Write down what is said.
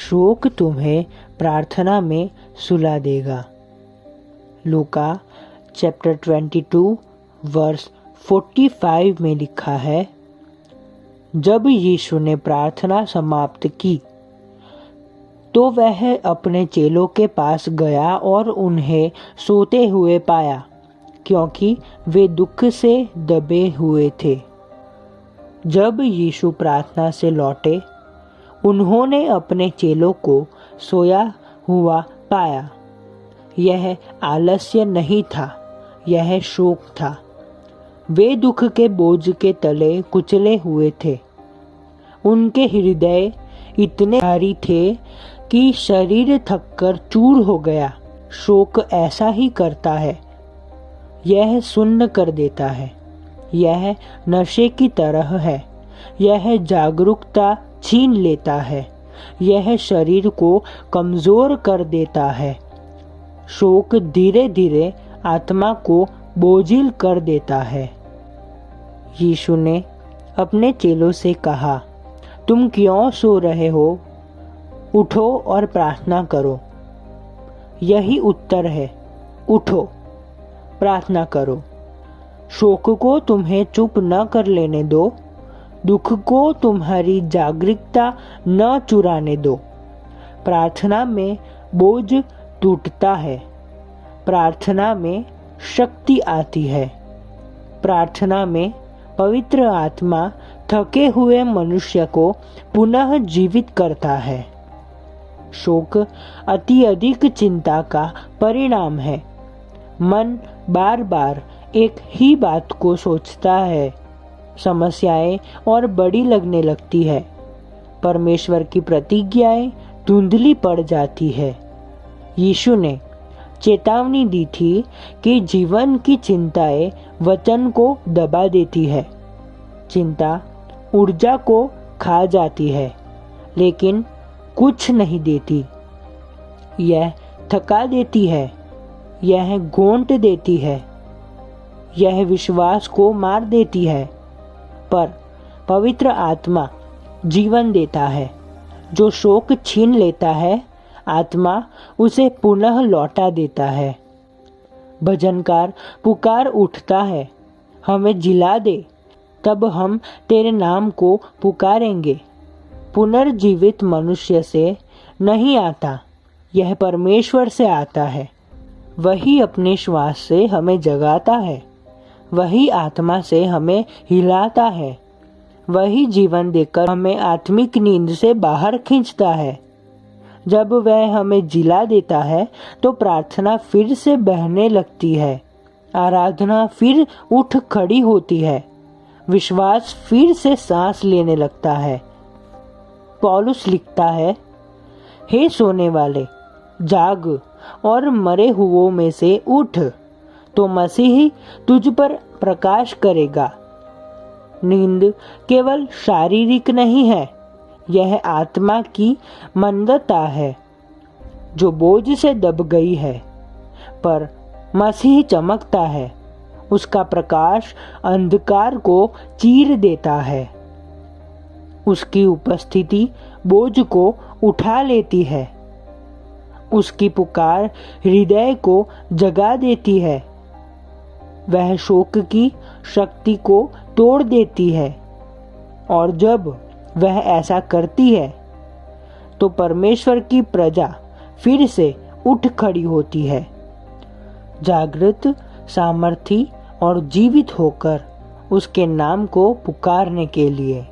शोक तुम्हें प्रार्थना में सुला देगा। लूका चैप्टर 22 वर्स 45 में लिखा है, जब यीशु ने प्रार्थना समाप्त की तो वह अपने चेलों के पास गया और उन्हें सोते हुए पाया, क्योंकि वे दुख से दबे हुए थे। जब यीशु प्रार्थना से लौटे, उन्होंने अपने चेलों को सोया हुआ पाया। यह आलस्य नहीं था, यह शोक था। वे दुख के बोझ के तले कुचले हुए थे। उनके हृदय इतने भारी थे कि शरीर थककर चूर हो गया। शोक ऐसा ही करता है, यह सुन्न कर देता है। यह नशे की तरह है, यह जागरूकता छीन लेता है, यह शरीर को कमजोर कर देता है। शोक धीरे धीरे आत्मा को बोझिल कर देता है। यीशु ने अपने चेलों से कहा, तुम क्यों सो रहे हो? उठो और प्रार्थना करो। यही उत्तर है, उठो, प्रार्थना करो। शोक को तुम्हें चुप न कर लेने दो, दुख को तुम्हारी जागरूकता न चुराने दो। प्रार्थना में बोझ टूटता है, प्रार्थना में शक्ति आती है। प्रार्थना में पवित्र आत्मा थके हुए मनुष्य को पुनः जीवित करता है। शोक अति अधिक चिंता का परिणाम है। मन बार बार एक ही बात को सोचता है। समस्याएं और बड़ी लगने लगती है। परमेश्वर की प्रतिज्ञाएं धुंधली पड़ जाती है। यीशु ने चेतावनी दी थी कि जीवन की चिंताएं वचन को दबा देती है। चिंता ऊर्जा को खा जाती है, लेकिन कुछ नहीं देती। यह थका देती है, यह घोंट देती है, यह विश्वास को मार देती है। पर पवित्र आत्मा जीवन देता है। जो शोक छीन लेता है, आत्मा उसे पुनः लौटा देता है। भजनकार पुकार उठता है, हमें जिला दे, तब हम तेरे नाम को पुकारेंगे। पुनर्जीवित मनुष्य से नहीं आता, यह परमेश्वर से आता है। वही अपने श्वास से हमें जगाता है, वही आत्मा से हमें हिलाता है, वही जीवन देकर हमें आत्मिक नींद से बाहर खींचता है। जब वह हमें जिला देता है तो प्रार्थना फिर से बहने लगती है, आराधना फिर उठ खड़ी होती है, विश्वास फिर से सांस लेने लगता है। पौलुस लिखता है, हे सोने वाले, जाग और मरे हुओं में से उठ, तो मसीह तुझ पर प्रकाश करेगा। नींद केवल शारीरिक नहीं है, यह आत्मा की मंदता है जो बोझ से दब गई है। पर मसीह चमकता है, उसका प्रकाश अंधकार को चीर देता है। उसकी उपस्थिति बोझ को उठा लेती है, उसकी पुकार हृदय को जगा देती है। वह शोक की शक्ति को तोड़ देती है, और जब वह ऐसा करती है तो परमेश्वर की प्रजा फिर से उठ खड़ी होती है, जागृत, सामर्थी और जीवित होकर उसके नाम को पुकारने के लिए।